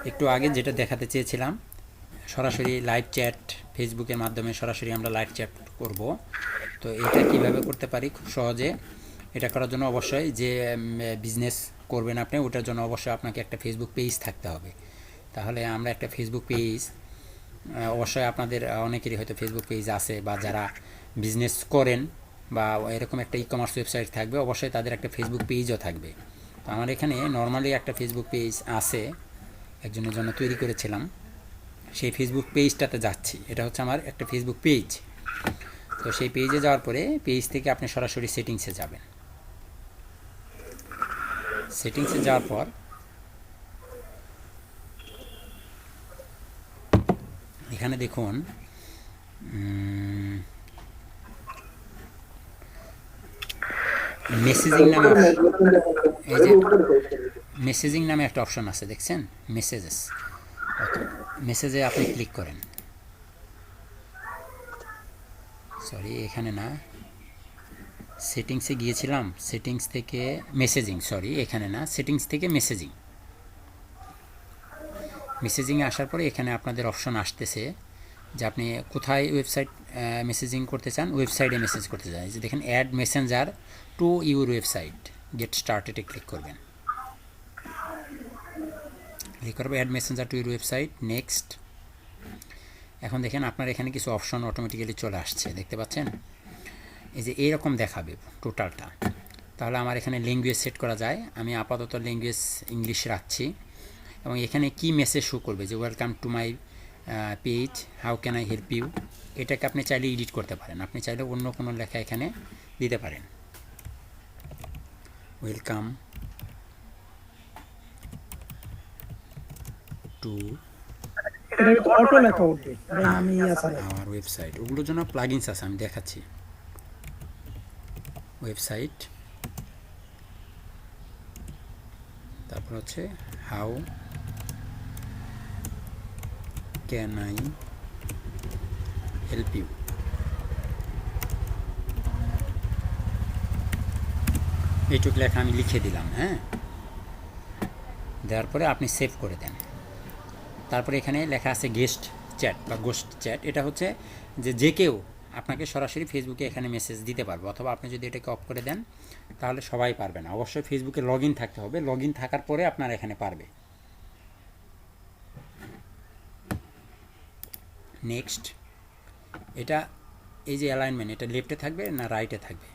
একটু আগে যেটা দেখাতে চেয়েছিলাম, সরাসরি লাইভ চ্যাট, ফেসবুকের মাধ্যমে সরাসরি আমরা লাইভ চ্যাট করব। তো এটা কিভাবে করতে পারি খুব সহজে। এটা করার জন্য অবশ্যই যে বিজনেস করবেন আপনি, ওটার জন্য অবশ্যই আপনাকে একটা ফেসবুক পেজ থাকতে হবে। তাহলে আমরা একটা ফেসবুক পেজ, অবশ্যই আপনাদের অনেকেরই হয়তো ফেসবুক পেজ আছে, বা যারা বিজনেস করেন বা এরকম একটা ই কমার্স ওয়েবসাইট থাকবে, অবশ্যই তাদের একটা ফেসবুক পেজও থাকবে। তো আমার এখানে নর্মালি একটা ফেসবুক পেজ আছে, একজনের জন্য তৈরি করেছিলাম। সেই ফেসবুক পেজটাতে যাচ্ছি, এটা হচ্ছে আমার একটা ফেসবুক পেজ। তো সেই পেজে যাওয়ার পরে পেজ থেকে আপনি সরাসরি সেটিংসে যাবেন। সেটিংসে যাওয়ার পর এখানে দেখুন মেসেজিং নামে, এই যে মেসেজিং নামে একটা অপশন আছে দেখছেন, মেসেজেস। মেসেজে আপনি ক্লিক করেন, সরি এখানে না, সেটিংসে গিয়েছিলাম, সেটিংস থেকে মেসেজিং, সরি এখানে না, সেটিংস থেকে মেসেজিং। মেসেজিংয়ে আসার পরে এখানে আপনাদের অপশন আসতেছে যে আপনি কোথায় ওয়েবসাইট মেসেজিং করতে চান, ওয়েবসাইটে মেসেজ করতে চান। যে দেখেন add messenger to your website, get স্টার্টেডে ক্লিক করবেন। ক্লিক করবে add messenger to your website, next. এখন দেখেন আপনার এখানে কিছু অপশন অটোমেটিক্যালি চলে আসছে, দেখতে পাচ্ছেন। এই যে এইরকম দেখাবে টোটালটা। তাহলে আমার এখানে ল্যাঙ্গুয়েজ সেট করা যায়, আমি আপাতত ল্যাঙ্গুয়েজ ইংলিশ রাখছি। এবং এখানে কি মেসেজ শো করবে, যে welcome to my page, how can I help you. এটাকে আপনি চাইলে এডিট করতে পারেন, আপনি চাইলে অন্য কোনো লেখা এখানে দিতে পারেন। ওয়েলকাম টু আমার ওয়েবসাইট, ওগুলোর জন্য প্লাগইনস আছে, আমি দেখাচ্ছি। ওয়েবসাইট, তারপর হচ্ছে how can I help you. এইটুক লেখা আমি লিখে দিলাম, হ্যাঁ। দেওয়ার পরে আপনি সেভ করে দেন। তারপরে এখানে লেখা আছে গেস্ট চ্যাট বা গোস্ট চ্যাট। এটা হচ্ছে যে কেউ আপনাকে সরাসরি ফেসবুকে এখানে মেসেজ দিতে পারবে, অথবা আপনি যদি এটাকে অফ করে দেন তাহলে সবাই পারবে না। অবশ্যই ফেসবুকে লগ ইন থাকতে হবে, লগ ইন থাকার পরে আপনার এখানে পারবে। নেক্সট, এটা এই যে অ্যালাইনমেন্ট, এটা লেফটে থাকবে না রাইটে থাকবে,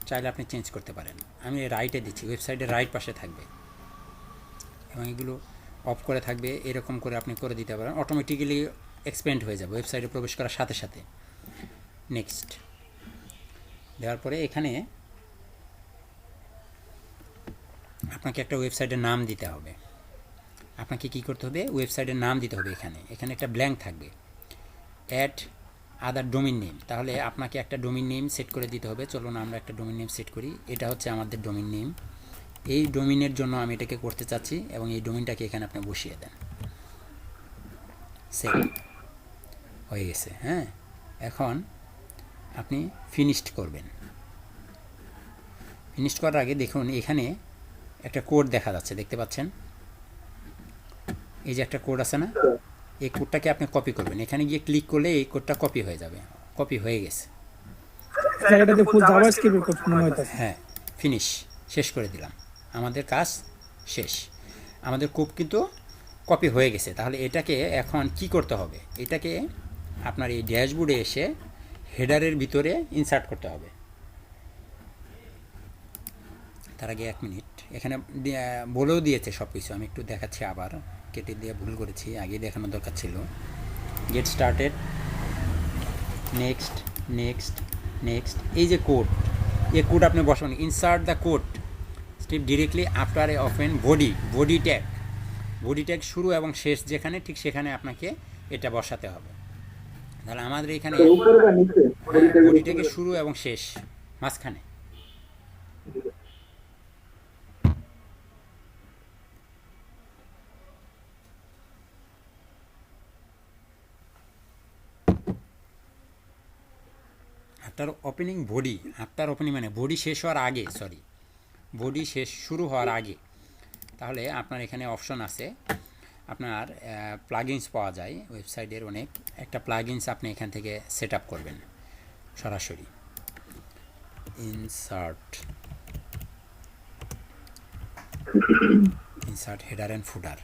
চাইলে আপনি চেঞ্জ করতে পারেন। আমি রাইটে দিচ্ছি, ওয়েবসাইটের রাইট পাশে থাকবে, এবং এগুলো অফ করে থাকবে। এরকম করে আপনি করে দিতে পারেন, অটোমেটিক্যালি এক্সপেন্ড হয়ে যাবে ওয়েবসাইটে প্রবেশ করার সাথে সাথে। নেক্সট দেওয়ার পরে এখানে আপনাকে একটা ওয়েবসাইটের নাম দিতে হবে। আপনাকে কি করতে হবে, ওয়েবসাইটের নাম দিতে হবে। এখানে এখানে একটা ব্ল্যাঙ্ক থাকবে, অ্যাড আদার ডোমিন নেম। তাহলে আপনাকে একটা ডোমিন নেম সেট করে দিতে হবে। চলুন আমরা একটা ডোমিন নেম সেট করি। এটা হচ্ছে আমাদের ডোমিন নেম। এই ডোমিনের জন্য আমি এটাকে করতে চাচ্ছি, এবং এই ডোমিনটাকে এখানে আপনি বসিয়ে দেন। সেভ হয়ে গেছে, হ্যাঁ। এখন আপনি ফিনিশড করবেন। ফিনিশ করার আগে দেখুন এখানে একটা কোড দেখা যাচ্ছে, দেখতে পাচ্ছেন। এই যে একটা কোড আছে না, এই কোডটাকে আপনি কপি করবেন। এখানে গিয়ে ক্লিক করলে এই কোডটা কপি হয়ে যাবে। কপি হয়ে গেছে, হ্যাঁ। ফিনিশ, শেষ করে দিলাম, আমাদের কাজ শেষ। আমাদের কোড কিন্তু কপি হয়ে গেছে। তাহলে এটাকে এখন কি করতে হবে, এটাকে আপনার এই ড্যাশবোর্ডে এসে হেডারের ভিতরে ইনসার্ট করতে হবে। তার আগে 1 মিনিট, এখানে বলেও দিয়েছে সব কিছু, আমি একটু দেখাচ্ছি। আবার কেটে দিয়ে ভুল করেছি, আগেই দেখানোর দরকার ছিল। Get started, next next next. এই যে কোড, এই কোড আপনি বসাবেন। Insert the code step directly after a often body, body tag. Body tag শুরু এবং শেষ যেখানে, ঠিক সেখানে আপনাকে এটা বসাতে হবে। তাহলে আমাদের এখানে বডি ট্যাগের শুরু এবং শেষ মাঝখানে। After opening body, after opening মানে বডি শেষ হওয়ার আগে, সরি, বডি শেষ শুরু হওয়ার আগে। তাহলে আপনার এখানে অপশন আছে আপনার প্লাগইনস পাওয়া যায় ওয়েবসাইটের অনেক, একটা প্লাগইনস আপনি এখান থেকে সেট আপ করবেন সরাসরি। Insert header and footer,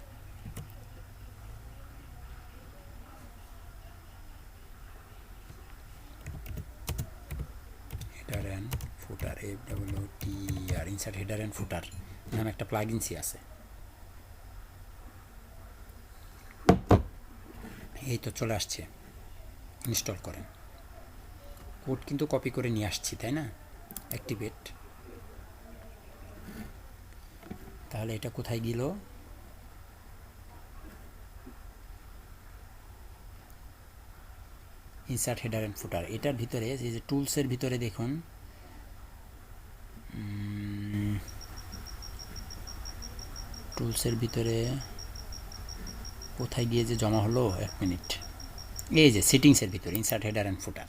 header and footer, FWTR, insert header and ফুটার নামে একটা প্লাগইনসই আছে। এই তো চলে আসছে, ইনস্টল করেন। কোড কিন্তু কপি করে নিয়ে আসছি, তাই না? অ্যাক্টিভেট, তাহলে এটা কোথায় গেল? ইনসার্ট হেডার অ্যান্ড ফুটার, এটার ভিতরে এই যে টুলসের ভিতরে দেখুন, টুলসের ভিতরে কোথায় গিয়ে যে জমা হলো, 1 মিনিট, এই যে সেটিংসের ভিতরে ইনসার্ট হেডার অ্যান্ড ফুটার।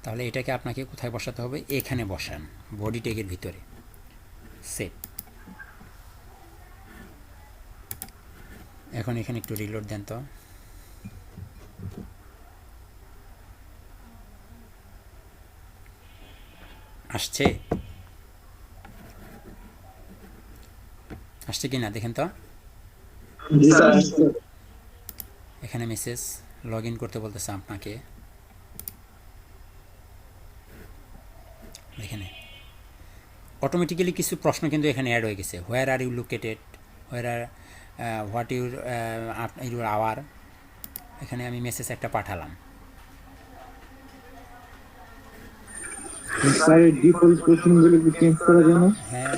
তাহলে এটাকে আপনাকে কোথায় বসাতে হবে? এখানে বসান, বডি ট্যাগের ভিতরে সেট। এখন এখানে একটু রিলোড দেন তো। আসছে, আসছে কি না দেখেন তো। এখানে মেসেজ লগ ইন করতে বলতেছে আপনাকে, এখানে অটোমেটিক্যালি কিছু প্রশ্ন কিন্তু এখানে অ্যাড হয়ে গেছে। Where are you located, where are what your hour. এখানে আমি মেসেজ একটা পাঠালাম, ডিফল্ট কোশ্চেনগুলো কি চেঞ্জ করা যায় না? হ্যাঁ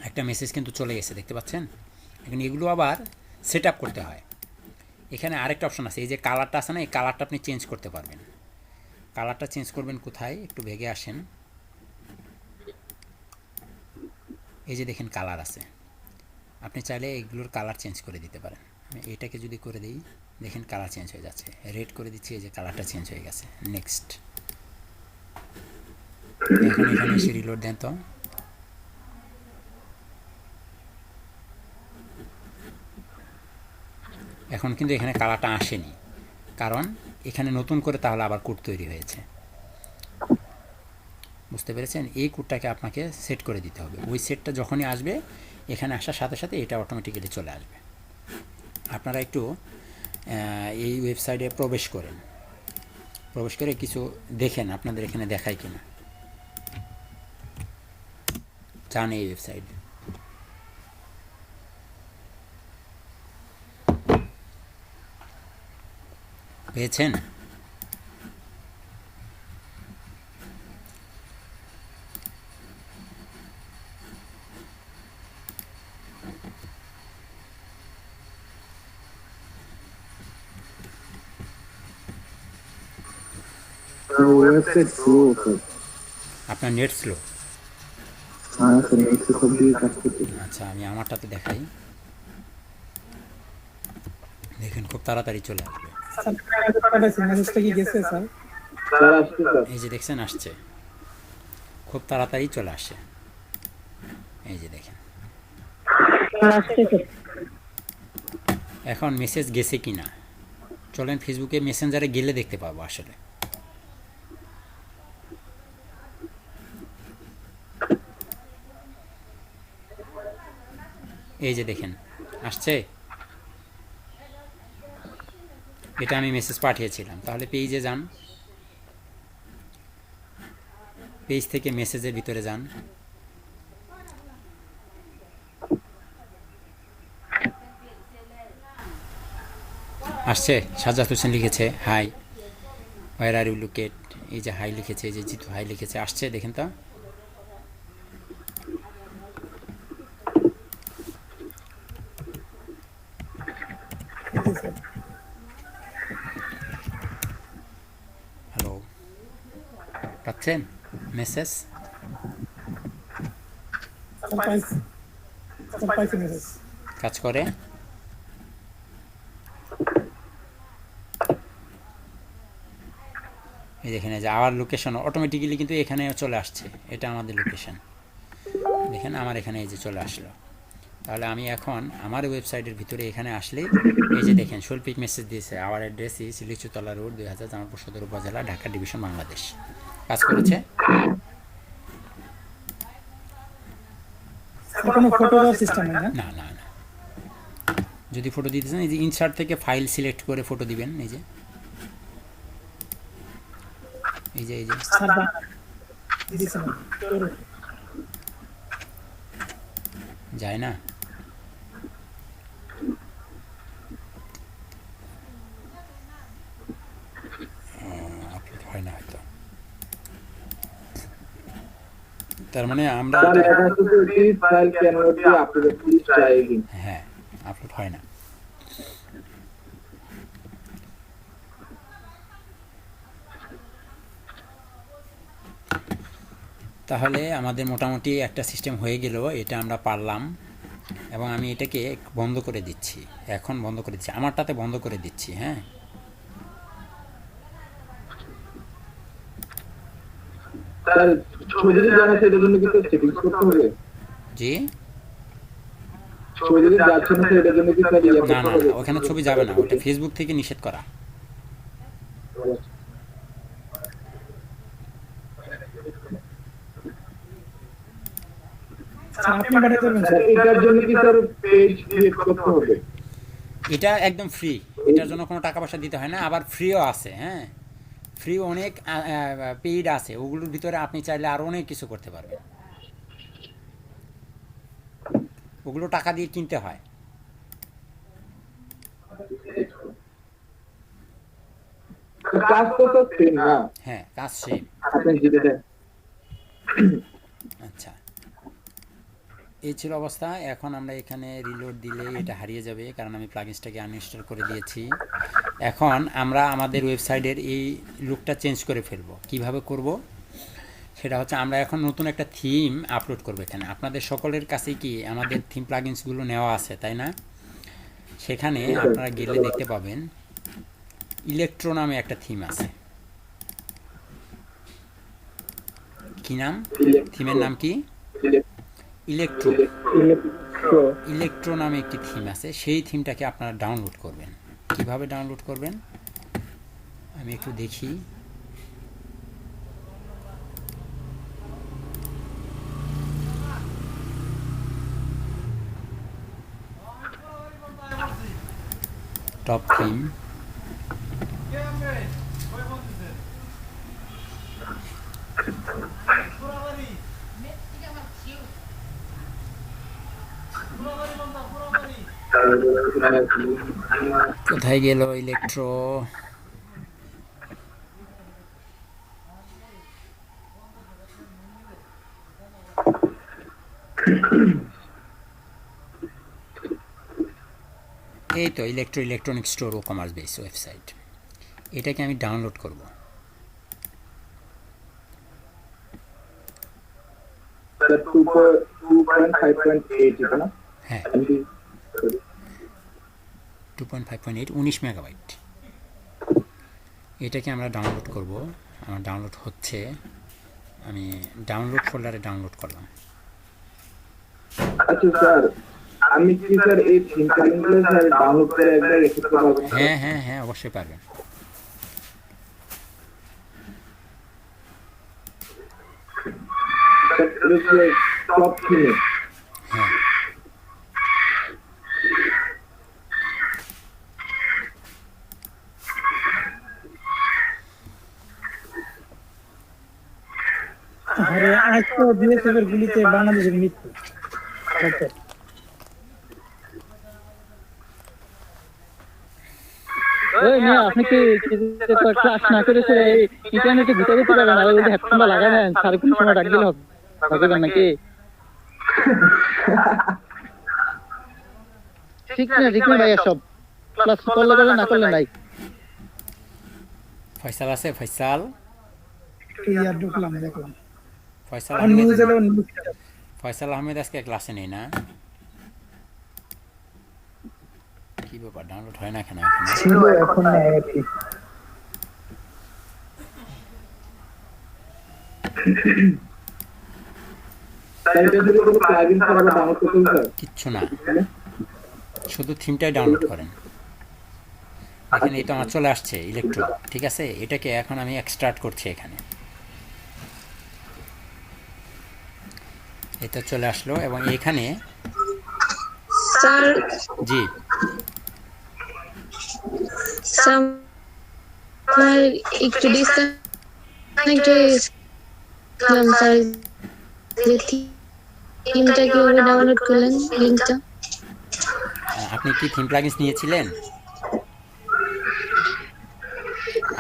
একটা মেসেজ কিন্তু চলে গেছে, দেখতে পাচ্ছেন। এখানে এগুলো আবার সেট আপ করতে হয়। এখানে আরেকটা অপশন আছে, এই যে কালারটা আছে না, এই কালারটা আপনি চেঞ্জ করতে পারবেন। কালারটা চেঞ্জ করবেন কোথায়, একটু ভেগে আসেন। এই যে দেখেন কালার আছে, আপনি চাইলে এগুলোর কালার চেঞ্জ করে দিতে পারেন। আমি এটাকে যদি করে দিই, দেখেন কালার চেঞ্জ হয়ে যাচ্ছে। রেড করে দিচ্ছি, এই যে কালারটা চেঞ্জ হয়ে গেছে। নেক্সট, এখন এখানে এসে রিলোড দেন তো। এখন কিন্তু এখানে কালারটা আসেনি, কারণ এখানে নতুন করে তাহলে আবার কোড তৈরি হয়েছে। বুঝতে পেরেছেন? এই কোডটাকে আপনাকে সেট করে দিতে হবে। ওই সেটটা যখনই আসবে, এখানে আসার সাথে সাথে এটা অটোমেটিক্যালি চলে আসবে। আপনারা একটু এই ওয়েবসাইটে প্রবেশ করেন, প্রবেশ করে কিছু দেখেন আপনাদের এখানে দেখায় কিনা। চান এই ওয়েবসাইট, পেয়েছেন? Website slow sir. আপনার নেট স্লো? হ্যাঁ স্যার, নেট সব দিয়ে কাজ করতে। আচ্ছা, আমি আমারটাতে দেখাই, দেখেন খুব তাড়াতাড়ি চলে আসবে। এই যে দেখছেন আসছে, খুব তাড়াতাড়ি চলে আসে। এই যে দেখেন, এখন মেসেজ গেছে কি না চলেন ফেসবুকে মেসেঞ্জারে গেলে দেখতে পাবো আসলে। এই যে দেখেন আসছে, এটা আমি মেসেজ পাঠিয়েছিলাম। তাহলে পেজে যান, পেজ থেকে মেসেজের ভিতরে যান। আসছে, সাজ্জাদ হোসেন লিখেছে hi, where are you locate, এই যে হাই লিখেছে, এই যে জিতু হাই লিখেছে, আসছে দেখেন তো। হ্যালো, পাচ্ছেন মেসেজ? কাজ করে? এই দেখেন এই যে আওয়ার লোকেশন অটোমেটিক্যালি কিন্তু এখানে চলে আসছে, এটা আমাদের লোকেশন। দেখেন আমার এখানে এই যে চলে আসলো। তাহলে আমি এখন আমার ওয়েবসাইটের ভিতরে এখানে আসলে এই যে দেখেন শৈল্পিক মেসেজ দিয়েছে, our address is Lichutala road 2000 Jamalpur Sadar Upazila Dhaka division Bangladesh. কাজ করেছে? কোনো ফটো দেওয়ার সিস্টেম নেই না? না না না, যদি ফটো দিতে চান এই যে ইনসার্ট থেকে ফাইল সিলেক্ট করে ফটো দিবেন। এই যে এই যে এই যে স্যার দিছেন যায় না, আপলোড হয় না হয়তো। তার মানে আমরা স্যার এটা শুধু this file can not be uploaded, please try again. হ্যাঁ আপলোড হয় না। তাহলে আমাদের মোটামুটি একটা সিস্টেম হয়ে গেল, এটা আমরা পারলাম। এবং আমি এটাকে বন্ধ করে দিচ্ছি, এখন বন্ধ করে দিচ্ছি, আমারটাতে বন্ধ করে দিচ্ছি। হ্যাঁ স্যার ছবি যদি জানা সেটার জন্য কিছু সেটিংস করতে হবে? জি, ছবি যদি যাচ্ছে না সেটার জন্য কি স্যার ইয়ে না করতে না হবে? না, ওখানে ছবি যাবে না, ওটা ফেসবুক থেকে নিষেধ করা। স্যার আপনি পাঠাতে পারবেন স্যার এটার জন্য কি স্যার পেজ ক্রিয়েট করতে হবে? এটা একদম ফ্রি, এটার জন্য কোনো টাকা পয়সা দিতে হয় না, আবার ফ্রিও আছে। হ্যাঁ ফ্রি অনেক পেইড আছে, ওগুলোর ভিতরে আপনি চাইলে আরও অনেক কিছু করতে পারবেন, ওগুলো টাকা দিয়ে কিনতে হয়। কাজ তো স্যার সেম না, হ্যাঁ কাজ সেম। আপনি যেটা দেন। আচ্ছা এই ছিল অবস্থা। এখন আমরা এখানে রিলোড দিলে এটা হারিয়ে যাবে, কারণ আমি প্লাগইনসটাকে আনইনস্টল করে দিয়েছি। এখন আমরা আমাদের ওয়েবসাইটের এই লুকটা চেঞ্জ করে ফেলবো। কিভাবে করব সেটা হচ্ছে, আমরা এখন নতুন একটা থিম আপলোড করবো এখানে। আপনাদের সকলের কাছে কি আমাদের থিম প্লাগইনসগুলো নেওয়া আছে, তাই না? সেখানে আপনারা গেলে দেখতে পাবেন ইলেকট্রো নামে একটা থিম আছে। কি নাম? থিমের নাম কি? ইলেকট্রো। ইলেকট্রো নামে একটি থিম আছে, সেই থিমটাকে আপনারা ডাউনলোড করবেন। কিভাবে ডাউনলোড করবেন আমি একটু দেখি। টপ থিম, কোথায় গেল ইলেকট্রো? এই তো ইলেকট্রনিক স্টোর ও কমার্স বেস ওয়েবসাইট, এটাকে আমি ডাউনলোড করব। স্যার 2.5.8 এটা না? হ্যাঁ 2.5.8 19 মেগাবাইট। এটাকে আমরা ডাউনলোড করব। আমার ডাউনলোড হচ্ছে, আমি ডাউনলোড ফোল্ডারে ডাউনলোড করলাম। আচ্ছা স্যার, আমি কি স্যার এই থিম প্লাগইনগুলো স্যার ডাউনলোড করে একবার রেখে দিতে পারবো? হ্যাঁ হ্যাঁ হ্যাঁ অবশ্যই পারবেন। স্যার এটা কি টপ থিমে? হ্যাঁ আরে আজ তো বিএসএফ এর গুলিতে বাংলাদেশের মৃত্যু। আচ্ছা। ওই না আপনি কি ক্লাস না করেছে ইন্টারনেটে ঢুকে যেতে পারবেন, আর ওই হেডফোনটা লাগাই নেন, সাড়ে কোন সময় ডাক দিলে হবে নাকি? ঠিক না ভাইয়া, সব ক্লাস করলে করলে না করলে নাই। ফয়সাল আছে? ফয়সাল, একটু ইয়ার ঢুকলাম দেখলাম। ফয়সাল আর আহমেদ, নিউজ এলো নিউজ। ফয়সাল আহমেদ আজকে ক্লাসে নেই না? কি ব্যাপার ডাউনলোড হয় না কেন এখানে? ছিল এখন নাই আর কি। স্যার এটা যদি কোনো প্লাগইন ছাড়া ডাউনলোড করতে হবে স্যার? কিচ্ছু না, শুধু থিমটাই ডাউনলোড করেন। দেখেন এই তো আমার চলে আসছে ইলেকট্রো, ঠিক আছে। এটাকে এখন আমি এক্সট্রাক্ট করছি এখানে, এটা চলে আসলো এবং এখানে স্যার জি স্যার আমার একটু ডিসকানেক্ট হয়ে গেছিলাম স্যার, যে থিমটা কিভাবে ডাউনলোড করলেন লিঙ্কটা? আপনি কি থিম প্লাগইনস নিয়েছিলেন?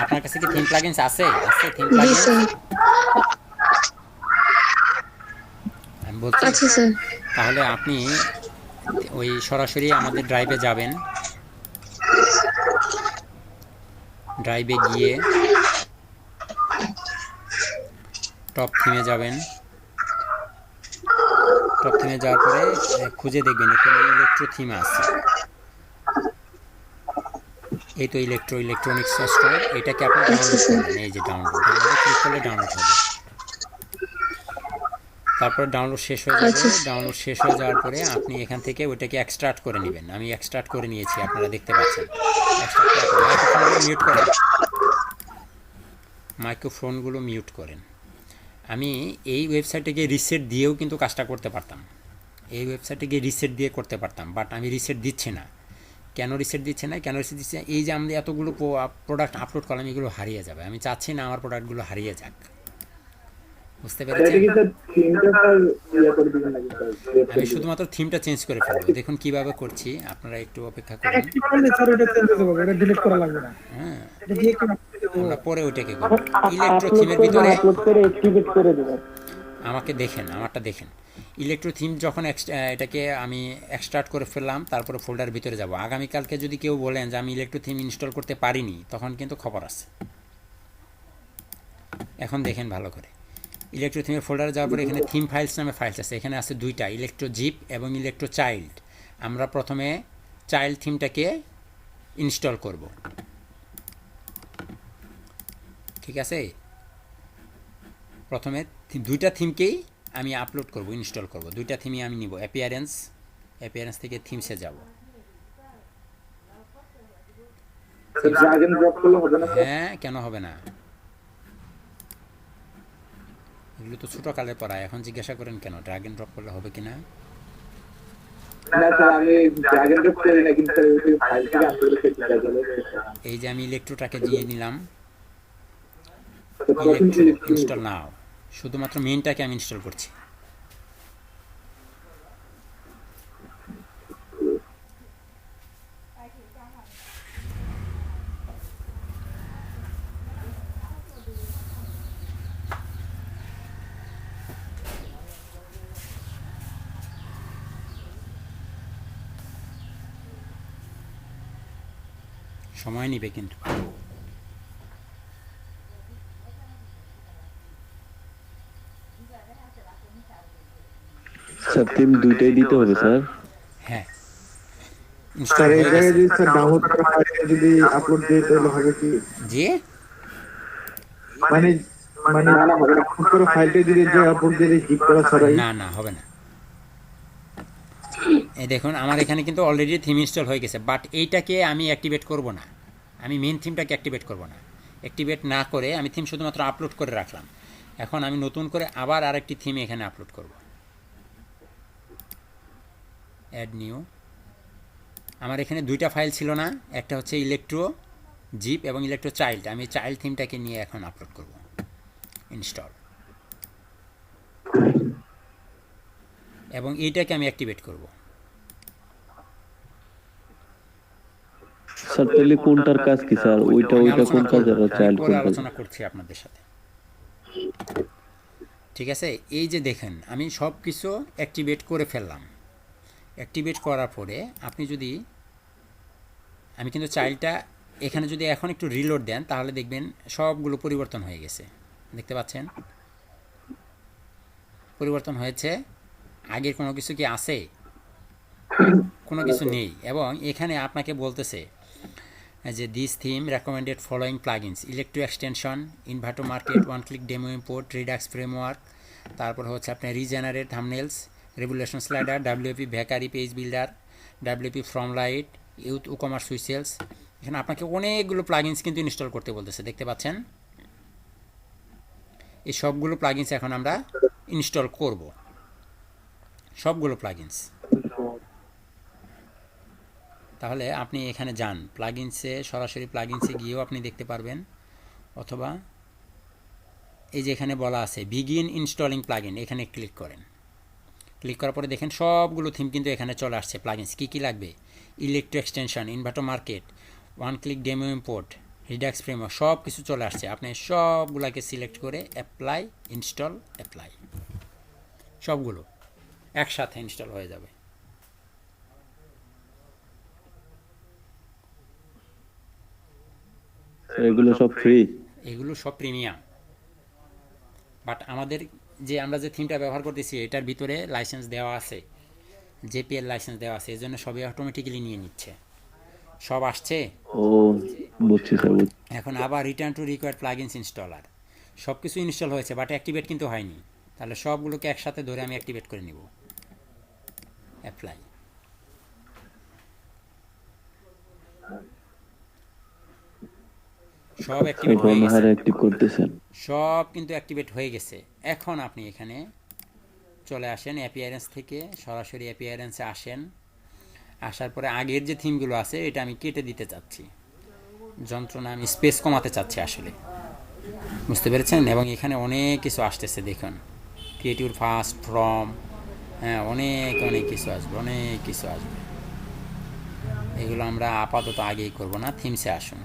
আপনার কাছে কি থিম প্লাগইনস আছে? আছে থিম জি প্লাগইনস? স্যার, আমি বলছি আচ্ছা স্যার। তাহলে আপনি ওই সরাসরি আমাদের ড্রাইভে যাবেন, ড্রাইভে গিয়ে টপ থিমে যাবেন, টপ থিমে যাওয়ার পরে খুঁজে দেখবেন এখানে ইলেকট্রো থিম আছে। এই তো ইলেকট্রনিক্স স্টোর, এটাকে আপনি ডাউনলোড করবেন। এই যে ডাউনলোড, ক্লিক করলে ডাউনলোড হবে। তারপর ডাউনলোড শেষ হয়ে যাবে। ডাউনলোড শেষ হয়ে যাওয়ার পরে আপনি এখান থেকে ওইটাকে এক্সট্রাক্ট করে নেবেন। আমি এক্সট্রাক্ট করে নিয়েছি, আপনারা দেখতে পাচ্ছেন। মাইক্রোফোনগুলো মিউট করেন, মাইক্রোফোনগুলো মিউট করেন। আমি এই ওয়েবসাইটে গিয়ে রিসেট দিয়েও কিন্তু কাজটা করতে পারতাম, এই ওয়েবসাইটে গিয়ে রিসেট দিয়ে করতে পারতাম, বাট আমি রিসেট দিচ্ছি না। কেন রিসেট দিচ্ছে না? কেন রিসেট দিচ্ছে? এই যে আমি এতগুলো প্রোডাক্ট আপলোড করলাম, এগুলো হারিয়ে যাবে। আমি চাচ্ছি না আমার প্রোডাক্টগুলো হারিয়ে যাক, বুঝতে এটা পেরেছেন? কি স্যার থিমটা স্যার ইয়ে করে দিবেন নাকি স্যার? আমি শুধুমাত্র থিমটা চেঞ্জ করে ফেলবো। দেখুন কিভাবে করছি, আপনারা একটু অপেক্ষা করুন। অ্যাক্টিভ করলে স্যার ওটা চেঞ্জ হয়ে যাবে, ওটা ডিলিট করা লাগবে না। হ্যাঁ, এটা দিয়ে কি আমরা পরে ওইটাকে করব। ইলেকট্রো থিমের ভিতরে আপলোড করে অ্যাক্টিভেট করে দেবেন। আমাকে দেখেন, আমারটা দেখেন। ইলেকট্রো থিম যখন এটাকে আমি এক্সট্রাক্ট করে ফেললাম, তারপরে ফোল্ডার ভিতরে যাব। আগামীকালকে যদি কেউ বলেন যে আমি ইলেকট্রো থিম ইনস্টল করতে পারিনি, তখন কিন্তু খবর আছে। এখন দেখেন ভালো করে, ইলেকট্রো থিমের ফোল্ডারে যাওয়ার পরে এখানে থিম ফাইলস নামে ফাইলস আছে। এখানে আছে দুইটা, ইলেকট্রো জিপ এবং ইলেকট্রো চাইল্ড। আমরা প্রথমে চাইল্ড থিমটাকে ইনস্টল করব, ঠিক আছে। প্রথমে দুইটা থিমকেই আমি আপলোড করব, ইনস্টল করব। দুইটা থিমই আমি নিব। অ্যাপিয়ারেন্স থেকে থিমসে যাব। ড্র্যাগ এন্ড ড্রপ করলে হবে না? হ্যাঁ, কেন হবে না? এগুলো তো ছোটো কালে পড়া, এখন জিজ্ঞাসা করেন কেন ড্র্যাগ এন্ড ড্রপ করলে হবে কি না? না স্যার, আমি ড্র্যাগ এন্ড ড্রপ করি না, কিন্তু স্যার ওই ফাইল থেকে আপলোড করতে গেলে এই যে আমি ইলেকট্রোটাকে দিয়ে নিলাম, ইলেকট্রো ইনস্টল নাও। শুধুমাত্র মেইনটাকে আমি ইনস্টল করছি। সময় নিবে কিন্তু। স্যার থিম দুইটাই দিতে হবে স্যার? হ্যাঁ, স্যার ইনস্টল এই হয়ে জায়গায় গেছে। যদি স্যার ডাউনলোড করা ফাইলটা যদি আপলোড দিই তাহলে হবে কি? জি, মানে মানে আপলোড করা ফাইলটা যদি যে আপলোড দিয়ে জিপ করা ছাড়াই না না, হবে না। এই দেখুন আমার এখানে কিন্তু অলরেডি থিম ইনস্টল হয়ে গেছে, বাট এইটাকে আমি অ্যাক্টিভেট করব না। আমি মেন থিমটাকে অ্যাক্টিভেট করব না। অ্যাক্টিভেট না করে আমি থিম শুধুমাত্র আপলোড করে রাখলাম। এখন আমি নতুন করে আবার আরেকটি থিম এখানে আপলোড করব। Add new. আমার এখানে দুইটা ফাইল ছিল না, একটা হচ্ছে ইলেকট্রো জিপ এবং ইলেকট্রো চাইল্ড। আমি চাইল্ড থিমটাকে নিয়ে এখন আপলোড করব। ইনস্টল, এবং এইটাকে আমি অ্যাক্টিভেট করব। স্যার তাহলে কোনটার কাজ কি স্যার? ওইটা কোন কাজের, চাইল্ড কোন কাজ? আলোচনা করছি আপনাদের সাথে, ঠিক আছে। এই যে দেখেন আমি সব কিছু অ্যাক্টিভেট করে ফেললাম। অ্যাক্টিভেট করার পরে আপনি যদি, আমি কিন্তু চাইল্ডটা এখানে যদি এখন একটু রিলোড দেন, তাহলে দেখবেন সবগুলো পরিবর্তন হয়ে গেছে। দেখতে পাচ্ছেন পরিবর্তন হয়েছে। আগের কোনো কিছু কি আছে? কোনো কিছু নেই। এবং এখানে আপনাকে বলতেছে যে this theme recommended following plugins: Electro extension, Envato market, one click demo import, Redux framework, তারপর হচ্ছে আপনার regenerate thumbnails, revolution slider, WP bakery page builder, WP form lite, YITH e-commerce swissels. এখানে আপনাকে অনেকগুলো প্লাগিনস কিন্তু ইনস্টল করতে বলতেছে, দেখতে পাচ্ছেন। এই সবগুলো প্লাগিনস এখন আমরা ইনস্টল করব, সবগুলো প্লাগিনস। তাহলে আপনি এখানে যান প্লাগিনসে, সরাসরি প্লাগিনসে গিয়েও আপনি দেখতে পারবেন, অথবা এই যে এখানে বলা আছে বিগিন ইনস্টলিং প্লাগিন, এখানে ক্লিক করেন। ক্লিক করার পরে দেখেন সবগুলো থিম কিন্তু এখানে চলে আসছে। প্লাগিনস কী কী লাগবে: electro extension, Envato market, one click demo import, Redux framework, সব কিছু চলে আসছে। আপনি সবগুলোকে সিলেক্ট করে অ্যাপ্লাই, ইনস্টল, অ্যাপ্লাই, সবগুলো একসাথে ইনস্টল হয়ে যাবে। এগুলো সব ফ্রি? এগুলো সব প্রিমিয়াম, বাট আমাদের আমরা যে থিমটা ব্যবহার করতেছি এটার ভিতরে লাইসেন্স দেওয়া আছে, জেপিএল লাইসেন্স দেওয়া আছে, এই জন্য সবই অটোমেটিক্যালি নিয়ে নিচ্ছে। সব আসছে। ও বুঝছি স্যার, বুঝছি। এখন আবার return to required plugins installer, সব কিছু ইনস্টল হয়েছে বাট অ্যাক্টিভেট কিন্তু হয়নি। তাহলে সবগুলোকে একসাথে ধরে আমি অ্যাক্টিভেট করে নিব, অ্যাপ্লাই। সব অ্যাক্টিভেট হয়ে গেছে, অ্যাক্টিভ করতেছেন, সব কিন্তু অ্যাক্টিভেট হয়ে গেছে। এখন আপনি এখানে চলে আসেন, অ্যাপিয়ারেন্স থেকে সরাসরি অ্যাপিয়ারেন্সে আসেন। আসার পরে আগের যে থিমগুলো আছে এটা আমি কেটে দিতে চাচ্ছি, যন্ত্রণা আমি স্পেস কমাতে চাচ্ছি আসলে, বুঝতে পেরেছেন। এবং এখানে অনেক কিছু আসতেছে দেখুন, ক্রিয়েটিভ ফার্স্ট ফ্রম, হ্যাঁ অনেক অনেক কিছু আসবে, অনেক কিছু আসবে। এগুলো আমরা আপাতত আগেই করব না, থিমসে আসুন।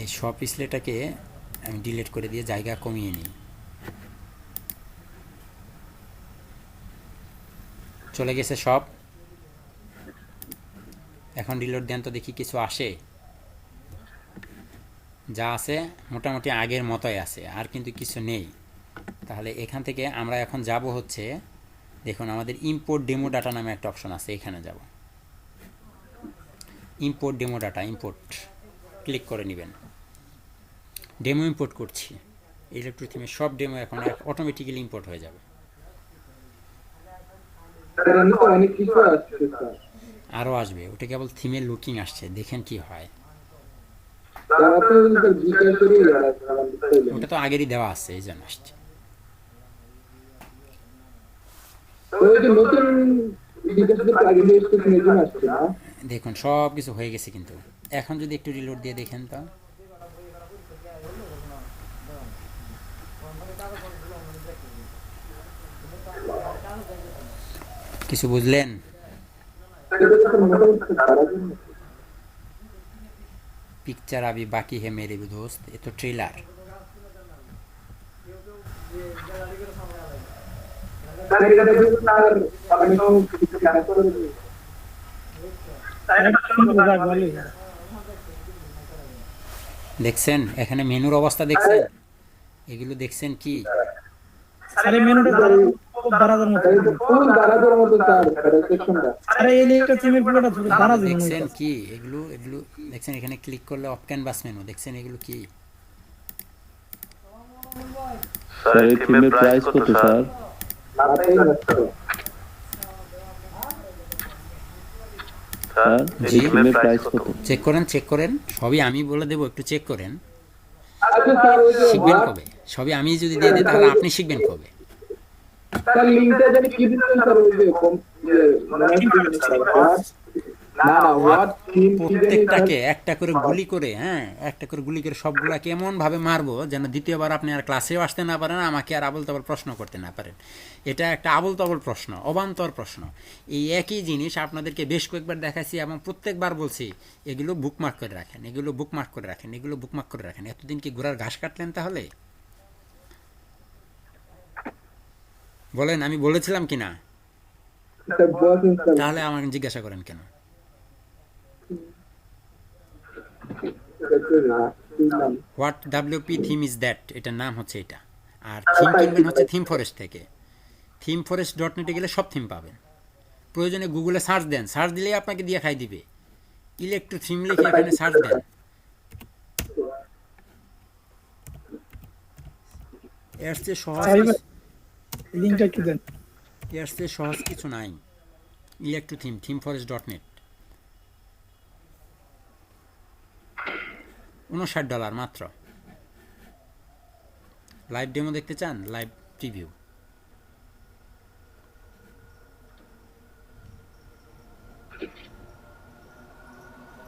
এই শপ স্লেটাকে আমি ডিলিট করে দিয়ে জায়গা কমিয়ে নিই। চলে গেছে সব। এখন রিলোড দেন তো দেখি কিছু আসে। যা আছে মোটামুটি আগের মতোই আছে, আর কিন্তু কিছু নেই। তাহলে এখান থেকে আমরা এখন যাব হচ্ছে, দেখুন আমাদের ইম্পোর্ট ডেমো ডাটা নামে একটা অপশন আছে, এখানে যাব। Import demo data, import click করে নেবেন। ডেমো ইম্পোর্ট করছি, ইলেকট্রো থিমের সব ডেমো এখন অটোমেটিক্যালি ইম্পোর্ট হয়ে যাবে। অনেক কিছু আসছে স্যার, আরও আসবে, ওটা কেবল থিমের লুকিং আসছে, দেখেন কি হয়। ওটা তো আগেরই দেওয়া আছে, এই জন্য আসছে। দেখুন সব কিছু হয়ে গেছে, কিন্তু এখন যদি একটু রিলোড দিয়ে দেখেন তো, কিছু বুঝলেন? पिक्चर अभी बाकी है मेरे भी दोस्त, ये तो ट्रेलर। দেখছেন এখানে মেনুর অবস্থা, দেখছেন এগুলো, দেখছেন কি আরে মেনুটা দারাজের মতো, ফুল দারাজের মতো স্যার, সেকশনটা। আরে এই একটা থিমের পুরোটা দারাজ মনে দেখছেন হচ্ছে। কি এগুলো, এগুলো দেখছেন এখানে ক্লিক করলে অফ ক্যানভাস মেনু, দেখছেন এগুলো কি? স্যার এই থিমের প্রাইস কত স্যার? স্যার এই থিমের প্রাইস কত? চেক করেন, চেক করেন, সবই আমি বলে দেবো, একটু চেক করেন। আচ্ছা স্যার, ওই যে শিখবেন কবে? সবই আমি যদি দিয়ে দিই তাহলে আপনি শিখবেন কবে? স্যার লিংকটা জানি কি দিবেন স্যার, ওই যে না হোয়াট থিম প্রত্যেকটাকে একটা করে গুলি করে, হ্যাঁ একটা করে গুলি করে সবগুলাকে এমন ভাবে মারবো যেন দ্বিতীয়বার আপনি আর ক্লাসেও আসতে না পারেন, আমাকে আর আবল তাবল প্রশ্ন করতে না পারেন। এটা একটা আবল তাবল প্রশ্ন, অবান্তর প্রশ্ন। এই একই জিনিস আপনাদেরকে বেশ কয়েকবার দেখাচ্ছি এবং প্রত্যেকবার বলছি এগুলো বুকমার্ক করে রাখেন, এগুলো বুকমার্ক করে রাখেন, এগুলো বুকমার্ক করে রাখেন। এতদিন কি ঘোড়ার ঘাস কাটলেন? তাহলে বলেন, আমি বলেছিলাম কিনা? তাহলে আমাকে জিজ্ঞাসা করেন কেন? What WP theme is that, এটার নাম হচ্ছে এটা। আর থিম কিনবেন হচ্ছে থিম ফরেস্ট থেকে। থিম ফরেস্ট ডট নেটে গেলে সব থিম পাবেন। প্রয়োজনে গুগলে সার্চ দেন, সার্চ দিলেই আপনাকে দিয়ে খাই দিবে। ইলেকট্রো থিম লিখে এখানে সার্চ দেন। এর চেয়ে সহজ লিঙ্কটা একটু দেন। এর চেয়ে সহজ কিছু নাই। Electro theme, theme forest dot net, $59 মাত্র। লাইভ ডেমো দেখতে চান? Live preview.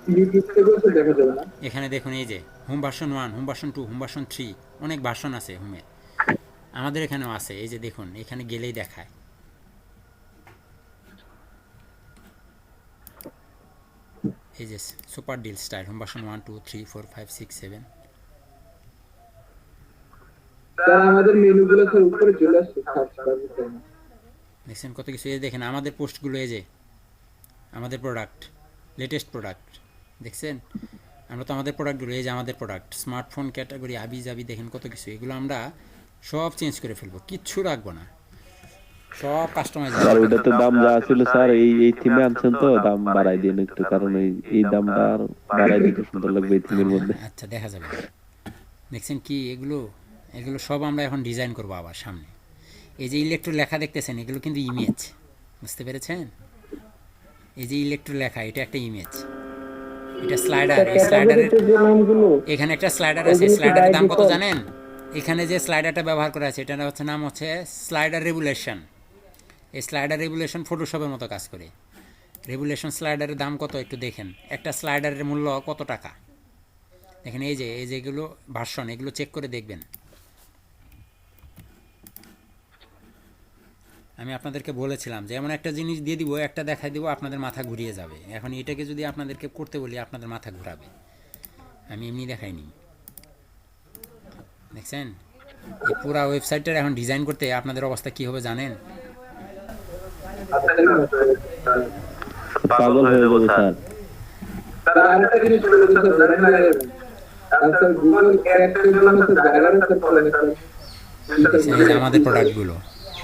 ইউটিউব থেকেও তো দেখা যাবে না? এখানে দেখুন এই যে home version 1, home version 2, home version 3, অনেক ভার্সন আছে হোমের। আমাদের এখানেও আছে, এই যে দেখুন এখানে গেলেই দেখায়। এই যে super deal style, home version 1, 2, 3, 4, 5, 6, 7। Sir আমাদের মেনুগুলো স্যার উপরে চলে আসছে, সার্চ করতে হবে না। দেখছেন কত কিছু। এই যে দেখেন আমাদের পোস্টগুলো, এই যে আমাদের প্রোডাক্ট, লেটেস্ট প্রোডাক্ট দেখছেন। আমরা তো আমাদের প্রোডাক্টগুলো, এই যে আমাদের প্রোডাক্ট, স্মার্টফোন ক্যাটাগরি, আবি জাবি, দেখেন কত কিছু। এগুলো আমরা সব চেঞ্জ করে ফেলবো, কিচ্ছু রাখবো না, সব কাস্টমাইজ। স্যার ওইটা তো দাম যা ছিল স্যার, এই থিমে আনছেন তো দাম বাড়াই দিন একটু, কারণ এই দামটা আর বাড়াই দিতে সুন্দর লাগবে এই থিমের মধ্যে। আচ্ছা দেখা যাবে। দেখছেন কি এগুলো, এগুলো সব আমরা এখন ডিজাইন করবো আবার সামনে। এই যে ইলেকট্রো লেখা দেখতেছেন, এগুলো কিন্তু ইমেজ, বুঝতে পেরেছেন? এই যে ইলেকট্রো লেখা, এটা একটা ইমেজ, এটা স্লাইডার। এই স্লাইডারের এখানে একটা স্লাইডার আছে, স্লাইডারের দাম কত জানেন? এখানে যে স্লাইডারটা ব্যবহার করা আছে এটার হচ্ছে নাম হচ্ছে স্লাইডার রেগুলেশন। এই স্লাইডার রেগুলেশন ফটোশপের মতো কাজ করে। রেগুলেশন স্লাইডারের দাম কত একটু দেখেন। একটা স্লাইডারের মূল্য কত টাকা দেখেন। এই যে এগুলো ভার্সন, এগুলো চেক করে দেখবেন। আমি আপনাদেরকে বলেছিলাম যে এমন একটা জিনিস দিয়ে দিব, একটা দেখাই দিব, আপনাদের মাথা ঘুরিয়ে যাবে। এখন এটাকে যদি আপনাদেরকে করতে বলি, আপনাদের মাথা ঘুরাবে। আমি এমনি দেখাইনি, দেখছেন? এই পুরো ওয়েবসাইটটা এখন ডিজাইন করতে আপনাদের অবস্থা কী হবে জানেন? পাগল হয়ে যাবো স্যার। স্যার আরেকটা জিনিস বলে দিতে স্যার, জানেন না স্যার গুগল অ্যাডসের জন্য স্যার জায়গাটা স্যার বলেন স্যার। এই যে আমাদের প্রোডাক্টগুলো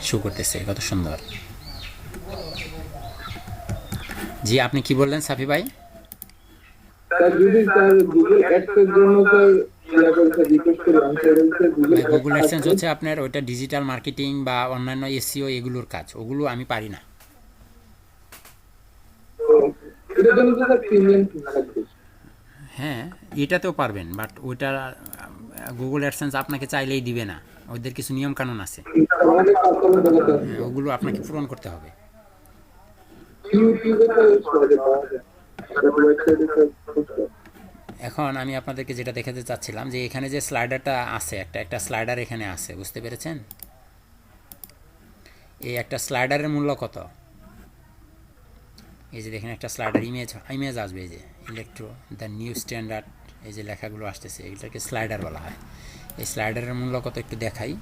শো করতেছে, কত সুন্দর। জি আপনি কি বললেন সাফি ভাই? স্যার যদি স্যার গুগল অ্যাডসের জন্য স্যার রিকোয়েস্ট করি, আনসার বলতে গুগল অ্যাডসেন্স হচ্ছে আপনার ওইটা ডিজিটাল মার্কেটিং বা অন্যান্য এসইও এগুলোর কাজ, ওগুলো আমি পারি না। এটার জন্য স্যার প্রিমিয়াম লাগবে। হ্যাঁ এটাতেও পারবেন, বাট ওইটা গুগল অ্যাডসেন্স আপনাকে চাইলেই দিবে না, ওদের কিছু নিয়ম কানুন আছে, আমাদের কাস্টমার দেখাতে ওগুলো আপনাকে পূরণ করতে হবে। ইউটিউবে তো সহজে পাওয়া যায়, ওয়েবসাইটে স্যার। এখন আমি আপনাদেরকে যেটা দেখাতে চাচ্ছিলাম যে এখানে যে স্লাইডারটা আছে, একটা স্লাইডার এখানে আছে, বুঝতে পেরেছেন? এই একটা স্লাইডারের মূল্য কত? এই যে দেখেন একটা স্লাইডার ইমেজ আসবে, এই যে ইলেকট্রো দ্য নিউ স্ট্যান্ডার্ড, এই যে লেখাগুলো আসতেছে, এটাকে স্লাইডার বলা হয়। এই স্লাইডারের মূল্য কত একটু দেখাই।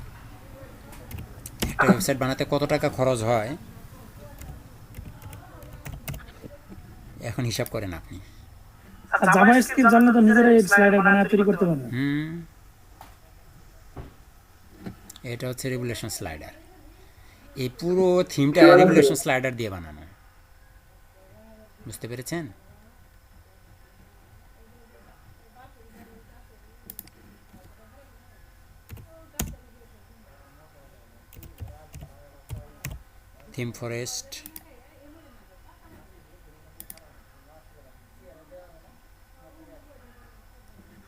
একটা ওয়েবসাইট বানাতে কত টাকা খরচ হয় এখন হিসাব করেন আপনি। আর জাভা স্ক্রিপ্ট জানলে তো নিজেরাই স্লাইডার বানায় তৈরি করতে পারবে। এটা হচ্ছে রেগুলেশন স্লাইডার। এই পুরো থিমটা রেগুলেশন স্লাইডার দিয়ে বানানো, বুঝতে পেরেছেন? Theme forest,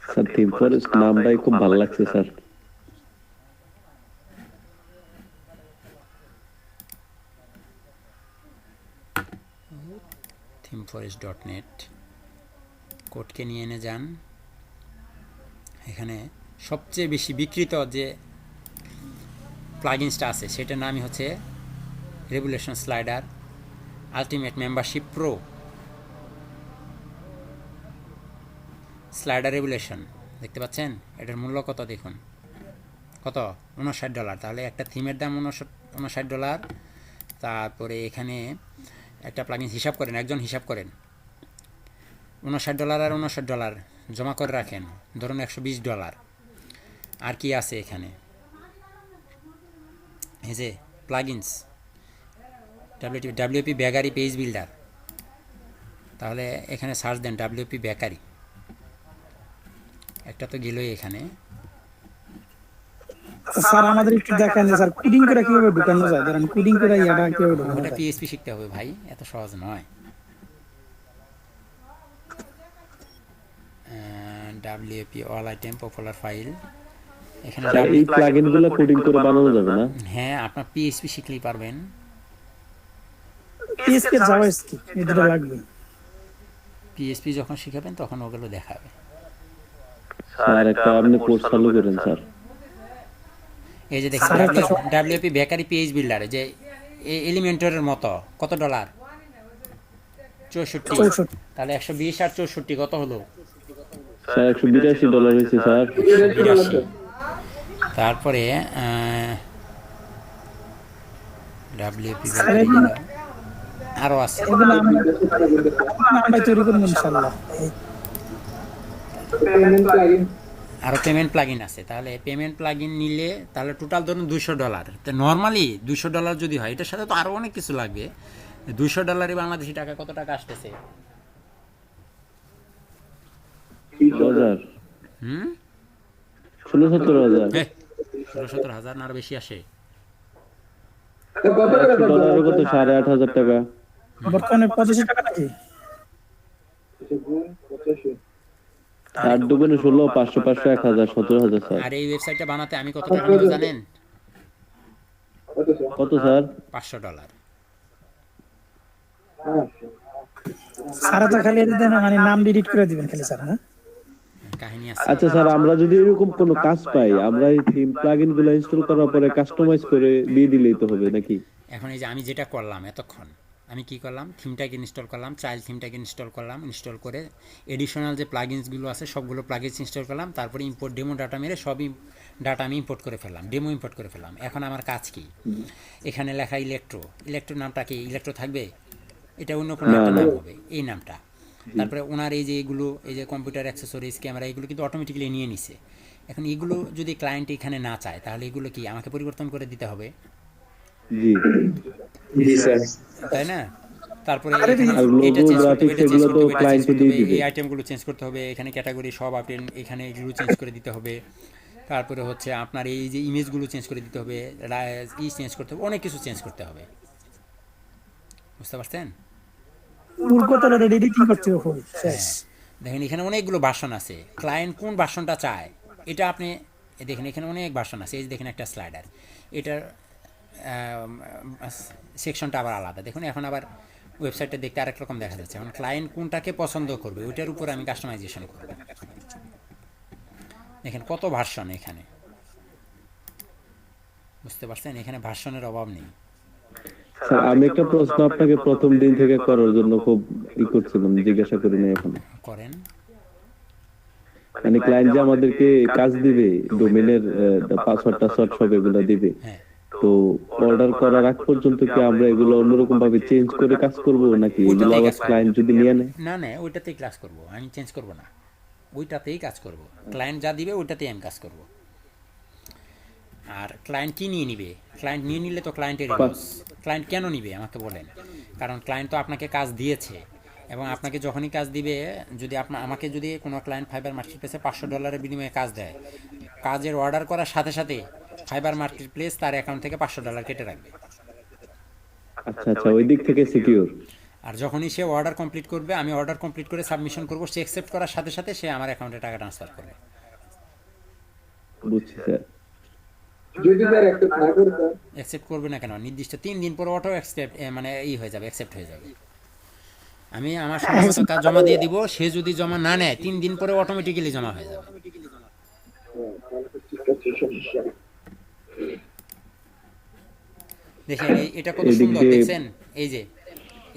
sir theme forest নামটাই খুব ভালো লাগছে স্যার। themforest.net কোডকে নিয়ে এনে যান। এখানে সবচেয়ে বেশি বিক্রিত যে প্লাগইনসটা আছে সেটার নামই হচ্ছে regulation slider ultimate membership pro. Slider regulation দেখতে পাচ্ছেন, এটার মূল্য কত দেখুন, কত? $59। তাহলে একটা থিমের দাম $59। তারপরে এখানে একটা প্লাগইন হিসাব করেন, একজন হিসাব করেন, $59 আর $59 জমা করে রাখেন, ধরুন $120। আর কি আছে এখানে? এই যে plugins, WP bakery page builder, তাহলে এখানে সার্চ দেন ডাব্লিউপি বেকারি, একটা তো গেলই এখানে। স্যার আমাদের একটু দেখেন যে স্যার কোডিং করে কিভাবে ঢুকানো যায়, ধরেন কোডিং করে ইয়াটা কিভাবে ঢুকানো ওটা যায়। পিএইচপি শিখতে হবে ভাই, এত সহজ নয়। WP all item popular file, এখানে স্যার এই প্লাগইন গুলো কোডিং করে বানানো যাবে না? হ্যাঁ আপনার পিএইচপি শিখলেই পারবেন। পিএসপি জাভাস্ক্রিপ্ট এই দুটো লাগবে। পিএইচপি যখন শিখাবেন তখন ওগুলো দেখাবে। স্যার একটা আপনি কোর্স চালু করেন স্যার। এই যে দেখেন স্যার, একটা ডাব্লিউপি বেকারি পেজ বিল্ডারে যে এলিমেন্টরের মতো কত $? 64। 64। তাহলে 120 আর 64 কত হলো? স্যার $182 হয়েছে স্যার। 82। তারপরে ডাব্লিউপি বেকারি আরও আছে। এগুলো আমরা তৈরি করবো ইনশাআল্লাহ। পেমেন্ট প্লাগইন আরও পেমেন্ট প্লাগইন আছে। তাহলে পেমেন্ট প্লাগইন নিলে তাহলে টোটাল ধরুন $200। তো নর্মালি $200 যদি হয়, এটার সাথে তো আরও অনেক কিছু লাগবে। $200 বাংলাদেশি টাকা কত টাকা আসতেছে? 30,000 হুম 16-17,000 16-17,000 না আরও বেশি আসে? কত করে $100 কত 8,500 টাকা। বর্তমানে 85 টাকা নাকি? 85 8 দুগুণে 16, 500, 500, 1,000, 17,000 স্যার। আর এই ওয়েবসাইটটা বানাতে আমি কত টাকা নিব জানেন? কত স্যার? $500। স্যার তো খালি এদের মানে নাম এডিট করে দিবেন খালি স্যার, হ্যাঁ? কাহিনী আছে। আচ্ছা স্যার, আমরা যদি এরকম কোনো কাজ পাই, আমরা এই থিম প্লাগইন গুলো ইনস্টল করার পরে কাস্টমাইজ করে দিয়ে দিলেই তো হবে নাকি? এখন এই যে আমি যেটা করলাম এতক্ষণ, আমি কি করলাম, থিমটাকে ইনস্টল করলাম, চাইল্ড থিমটাকে ইনস্টল করলাম, ইনস্টল করে এডিশনাল যে প্লাগইনসগুলো আছে সবগুলো প্লাগইনস ইনস্টল করলাম, তারপরে ইম্পোর্ট ডেমো ডাটা মেরে সবই ডাটা আমি ইম্পোর্ট করে ফেললাম, ডেমো ইম্পোর্ট করে ফেললাম। এখন আমার কাজ কি, এখানে লেখা ইলেকট্রো নামটা কি ইলেকট্রো থাকবে? এটা অন্য কোনো একটা নাম হবে, এই নামটা। তারপরে ওনার এই যে এগুলো, এই যে কম্পিউটার অ্যাক্সেসরিজ, ক্যামেরা, এগুলো কিন্তু অটোমেটিক্যালি নিয়ে নিছে। এখন এগুলো যদি ক্লায়েন্ট এখানে না চায়, তাহলে এগুলো কি আমাকে পরিবর্তন করে দিতে হবে? জি জি স্যার। তাই না? তারপরে আরে এখানে আর এটা logo, চেঞ্জ করতে হবে, graphics এটা চেঞ্জ এগুলো করতে তো হবে, এটা চেঞ্জ client করতে দিয়ে হবে, দিবে। এই আইটেমগুলো চেঞ্জ করতে হবে, এখানে ক্যাটাগরি সব আপনি এখানে এগুলো চেঞ্জ করে দিতে হবে। তারপরে হচ্ছে আপনার এই যে ইমেজগুলো চেঞ্জ করে দিতে হবে, চেঞ্জ করতে হবে, অনেক কিছু চেঞ্জ করতে হবে। বুঝতে পারছেন? পুরো এডিটিং করতে হবে শেষ। দেখেন এখানে অনেকগুলো ভার্সন আছে, ক্লায়েন্ট কোন ভার্সনটা চায় এটা আপনি দেখেন, এখানে অনেক ভার্সন আছে। এই যে দেখেন একটা স্লাইডার, এটার সেকশনটা আবার আলাদা। দেখুন এখন আবার ওয়েবসাইটটা দেখতে আরেক রকম দেখা যাচ্ছে। এখন ক্লায়েন্ট কোনটাকে পছন্দ করবে ওইটার উপর আমি কাস্টমাইজেশন করব। দেখেন কত ভার্সন এখানে, বুঝতে পারছেন? এখানে ভার্সনের অভাব নেই। স্যার, আমি একটা প্রশ্ন আপনাকে প্রথম দিন থেকে করার জন্য খুব করছিলাম, জিজ্ঞাসা করি না এখন। করেন। মানে ক্লায়েন্ট যে আমাদেরকে কাজ দিবে, ডোমেনের পাসওয়ার্ড টাসওয়ার্ড সব এগুলো দিবে, হ্যাঁ, তো অর্ডার করার আগ পর্যন্ত কি আমরা এগুলো অন্যরকম ভাবে চেঞ্জ করে কাজ করব নাকি এগুলো আবার ক্লায়েন্ট যদি নিয়ে নেয়? না না, ওইটাতেই ক্লাস করব, আমি চেঞ্জ করব না, ওইটাতেই কাজ করব। ক্লায়েন্ট যা দিবে ওইটাতেই আমি কাজ করব। আর ক্লায়েন্ট কি নিয়ে নিবে? ক্লায়েন্ট নিয়ে নিলে তো ক্লায়েন্টের লস। ক্লায়েন্ট কেন নিবে আমাকে বলেন? কারণ ক্লায়েন্ট তো আপনাকে কাজ দিয়েছে, এবং আপনাকে যখনই কাজ দিবে, যদি আমাকে যদি কোনো ক্লায়েন্ট ফাইবার মার্কেটপ্লেসে $500 বিনিময়ে কাজ দেয়, কাজের অর্ডার করার সাথে সাথে ফাইবার মার্কেটপ্লেস তার অ্যাকাউন্ট থেকে $500 কেটে রাখবে। আচ্ছা আচ্ছা, ওই দিক থেকে সিকিউর। আর যখনই সে অর্ডার কমপ্লিট করবে, আমি অর্ডার কমপ্লিট করে সাবমিশন করব, সে অ্যাকসেপ্ট করার সাথে সাথে সে আমার অ্যাকাউন্টে টাকা ট্রান্সফার করবে। বুঝছি স্যার। যদি স্যার একটা না করে স্যার অ্যাকসেপ্ট করবে না কেন? নির্দিষ্ট 3 দিন পরে অটো অ্যাকসেপ্ট মানে হয়ে যাবে, অ্যাকসেপ্ট হয়ে যাবে। আমি আমার সময় মতো কাজ জমা দিয়ে দিব, সে যদি জমা না নেয় 3 দিন পরে অটোমেটিক্যালি জমা হয়ে যাবে। দেখেন এটা কত সুন্দর, দেখছেন? এই যে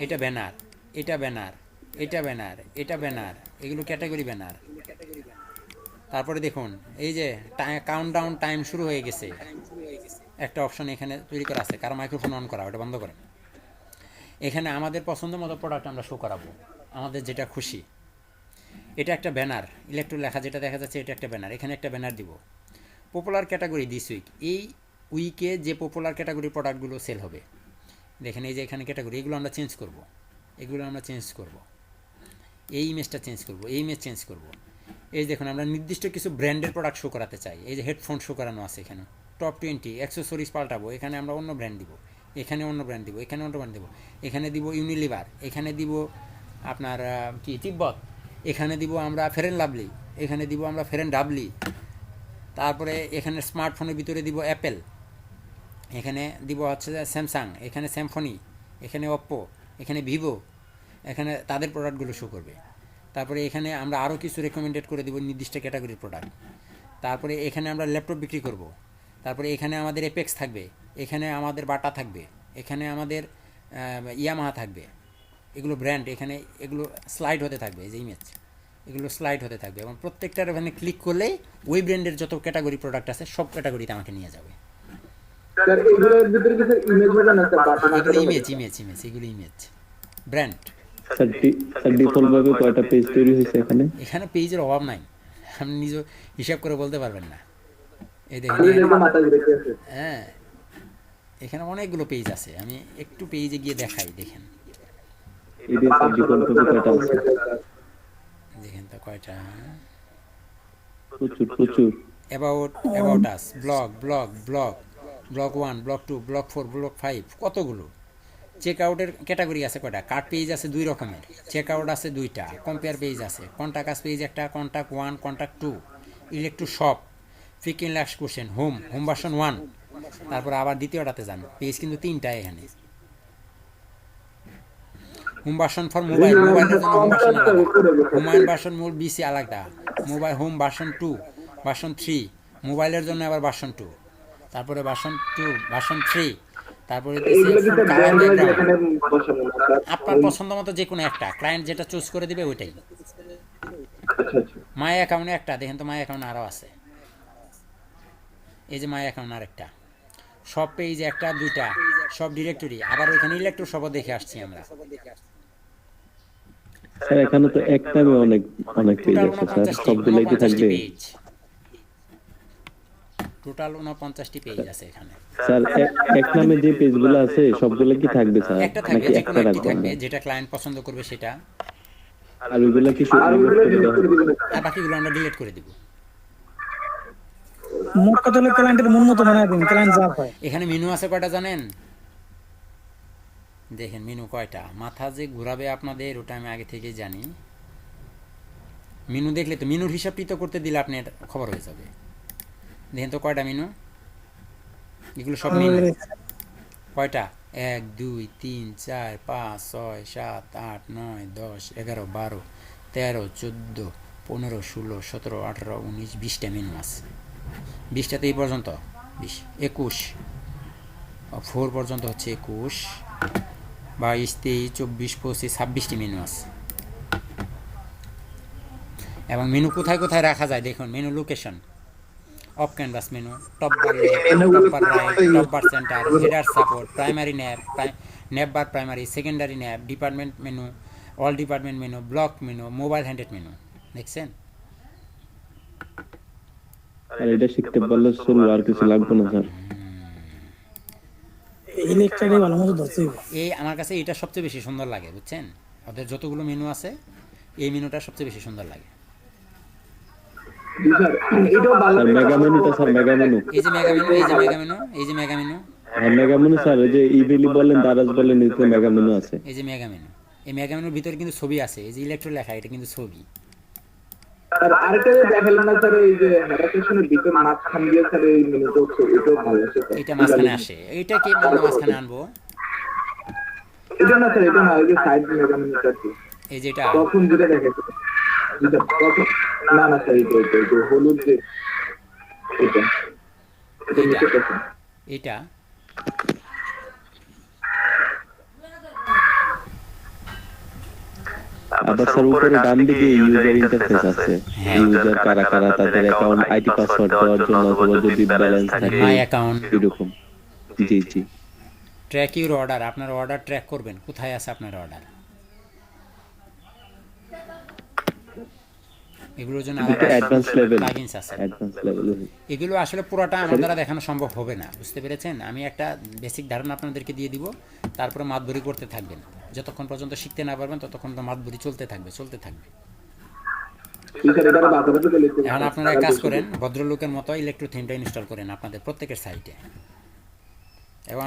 এটা ব্যানার, এটা ব্যানার, এটা ব্যানার, এটা ব্যানার, এগুলো ক্যাটাগরি ব্যানার। তারপরে দেখুন এই যে কাউন্টডাউন টাইম শুরু হয়ে গেছে, একটা অপশন এখানে তৈরি করা আছে, কারো মাইক্রোফোন অন করা, ওটা বন্ধ করেন। এখানে আমাদের পছন্দ মতো প্রোডাক্ট আমরা শো করাবো, আমাদের যেটা খুশি। এটা একটা ব্যানার, ইলেকট্রো লেখা যেটা দেখা যাচ্ছে, এটা একটা ব্যানার। এখানে একটা ব্যানার দিব, পপুলার ক্যাটাগরি দিস উইক। এই উইকে যে পপুলার ক্যাটাগরি প্রোডাক্টগুলো সেল হবে, দেখেন এই যে এখানে ক্যাটাগরি, এগুলো আমরা চেঞ্জ করব, এই ইমেজটা চেঞ্জ করব, এই ইমেজ চেঞ্জ করব। এই দেখুন আমরা নির্দিষ্ট কিছু ব্র্যান্ডের প্রোডাক্ট শো করাতে চাই, এই যে হেডফোন শো করানো আছে এখানে, টপ 20 অ্যাক্সেসরিজ পাল্টাবো, এখানে আমরা অন্য ব্র্যান্ড দিব, এখানে অন্য ব্র্যান্ড দিব, এখানে অন্য ব্র্যান্ড দিব, এখানে দিব ইউনিলিভার, এখানে দিব আপনার কি তিব্বত, এখানে দিব আমরা ফেয়ার অ্যান্ড লাভলি, এখানে দিব আমরা ফেয়ার অ্যান্ড ডাবলি, তারপরে এখানে স্মার্টফোনের ভিতরে দিব অ্যাপেল, এখানে দিব হচ্ছে স্যামসাং, এখানে স্যামফনি, এখানে ওপ্পো, এখানে ভিভো, এখানে তাদের প্রোডাক্টগুলো শো করবে। তারপরে এখানে আমরা আরও কিছু রেকমেন্ডেড করে দেবো নির্দিষ্ট ক্যাটাগরির প্রোডাক্ট। তারপরে এখানে আমরা ল্যাপটপ বিক্রি করব। তারপরে এখানে আমাদের এপেক্স থাকবে, এখানে আমাদের বাটা থাকবে, এখানে আমাদের ইয়ামাহা থাকবে, এগুলো ব্র্যান্ড, এখানে এগুলো স্লাইড হতে থাকবে, এই যে ইমেজ এগুলো স্লাইড হতে থাকবে, এবং প্রত্যেকটার ওখানে ক্লিক করলেই ওই ব্র্যান্ডের যত ক্যাটাগরি প্রোডাক্ট আছে সব ক্যাটাগরিতে আমাকে নিয়ে যাবে। স্যার এগুলোর ভিতরে কি স্যার ইমেজ হবে না স্যার? বাটন এগুলো ইমেজ, এগুলো ইমেজ ব্র্যান্ড। স্যার ডিফল্ট ভাবে কয়টা পেজ তৈরি হয়েছে এখানে? এখানে পেজের অভাব নাই, আপনি নিজে হিসাব করে বলতে পারবেন না। এই দেখেন মাথা ঘুরে গেছে। হ্যাঁ, এখানে অনেকগুলো পেজ আছে, আমি একটু পেজে গিয়ে দেখাই। দেখেন এদের স্যার ডিফল্ট ভাবে কয়টা আছে? দেখেন তো কয়টা, প্রচুর। About us, blog 1, blog 2, blog 4, blog 5, কতগুলো। চেক আউটের ক্যাটাগরি আছে কয়টা, কার্ড পেজ আছে 2 রকমের, চেক আউট আছে 2টা, কম্পেয়ার পেজ আছে, কন্টাক্ট আস পেজ একটা, contact 1, contact 2, electro shop, ফিকিং lux question, home version 1, তারপর আবার দ্বিতীয়টাতে যান, পেজ কিন্তু 3টা এখানে। হোম ভার্সন ফর মোবাইলের জন্য হোম ভার্সন আলাদা, মোবাইল ভার্সন মোড বিসি আলাদা, মোবাইল হোম ভার্সন 2, ভার্সন 3, মোবাইলের জন্য আবার ভার্সন 2, তারপরে ভার্সন 2, ভার্সন 3, তারপরে আপনার পছন্দ মতো যে কোনো একটা ক্লায়েন্ট যেটা চুজ করে দিবে ওইটাই। মাই অ্যাকাউন্টে একটা দেখেন তো, মাই অ্যাকাউন্ট আরও আছে, এই যে মাই অ্যাকাউন্ট আরেকটা, সব পেজ একটা 2টা, সব ডিরেক্টরি, আবার ওইখানে ইলেকট্রো সব দেখে আসছি আমরা। স্যার এখানে তো এক নামে অনেক পেজ আছে স্যার, সবগুলাই কি থাকবে? টোটাল 49টি পেজ আছে এখানে স্যার। এক নামে যে পেজগুলো আছে সবগুলো কি থাকবে স্যার? একটা থাকবে, যে কোনো একটি থাকবে, যেটা ক্লায়েন্ট পছন্দ করবে সেটা, আর ওইগুলো কি আর বাকিগুলো আমরা ডিলিট করে দিব। মোট কথা হলো ক্লায়েন্টের মন মতো বানায় দিন, ক্লায়েন্ট যা হয়। এখানে মেনু আছে কয়টা জানেন? দেখেন মেনু কয়টা, মাথা যে ঘুরাবে আপনাদের ওটা আমি আগে থেকেই জানি। মেনু দেখলে তো মেনুর হিসাবটি তো করতে দিলে আপনার খবর হয়ে যাবে। দেখেন তো কয়টা মেনু, এগুলো সব মেনু কয়টা, 1, 2, 3, 4, 5, 6, 7, 8, 9, 10, 11, 12, 13, 14, 15, 16, 17, 18, 19, 20টা মেনু আছে। 20টাতে এই পর্যন্ত 20, 21, 4 পর্যন্ত হচ্ছে 21, 22, 23, 24, 25, 26টি মেনু আছে। এবং মেনু কোথায় কোথায় রাখা যায় দেখুন, menu location, of canvas menu, top bar left, top bar right, top bar centre, header support, primary nap bar primary, secondary nap, department menu, all department menu, block menu, mobile handed menu. দেখছেন? আর এটা শিখতে পারলে চলবে, আর কিছু লাগবে না sir. Electric ভালো মতো ধরছে। এই আমার কাছে এটা সবচেয়ে বেশি সুন্দর লাগে, বুঝছেন? ওদের যতগুলো মেনু আছে এই মেনুটা সবচেয়ে বেশি সুন্দর লাগে। স্যার মেগা মেনুটা, স্যার মেগা মেনু, এই যে মেগা মেনু, এই যে মেগা মেনু, এই যে মেগা মেনু, হ্যাঁ মেগা মেনু স্যার। এই যে ইভেলি বলেন, দারাজ বলেন, এতে মেগা মেনু আছে। এই যে মেগা মেনু, এই মেগা মেনুর ভিতরে কিন্তু ছবি আছে, এই যে ইলেকট্রো লেখা, এটা কিন্তু ছবি। স্যার আরেকটা দেখালেন না স্যার, এই যে হেডারেশনের ভিতর মাঝখান দিয়ে স্যার এই মেনুটা হচ্ছে, এটাও ভালো আছে স্যার। এটা মাঝখানে আসে, এইটা কি আমরা মাঝখানে আনবো? এটা না স্যার, এটা না, এই যে সাইড মেগা মেনুটা আছে, এই যেটা তখন যেটা দেখাচ্ছে, যেটা তখন না না স্যার, এটা হলুদ যে এটা এটা নিচে আছে। এটা আবার স্যার উপরে ডান দিকে ইউজার ইন্টারফেস আছে, ইউজার কারা কারা তাদের অ্যাকাউন্ট আইডি পাসওয়ার্ড দেওয়ার জন্য, অথবা যদি ব্যালেন্স থাকে মাই অ্যাকাউন্ট, এরকম। জি ট্র্যাক ইউর অর্ডার, আপনার অর্ডার ট্র্যাক করবেন, কোথায় আছে আপনার অর্ডার। এগুলোর জন্য এটা আলাদা অ্যাডভান্স লেভেল, প্লাগইনস আছে। Advance level. এগুলো আসলে পুরোটা আমার দ্বারা দেখানো সম্ভব হবে না, বুঝতে পেরেছেন? আমি একটা বেসিক ধারণা আপনাদেরকে দিয়ে দিব, তারপরে মাতবরি করতে থাকবেন। যতক্ষণ পর্যন্ত শিখতে না পারবেন ততক্ষণ তো মাতবরি চলতে থাকবে। এখন আপনারা এক কাজ করেন, ভদ্রলোকের মতো ইলেকট্রো থিমটা ইনস্টল করেন আপনাদের প্রত্যেকের সাইটে। এবং আমি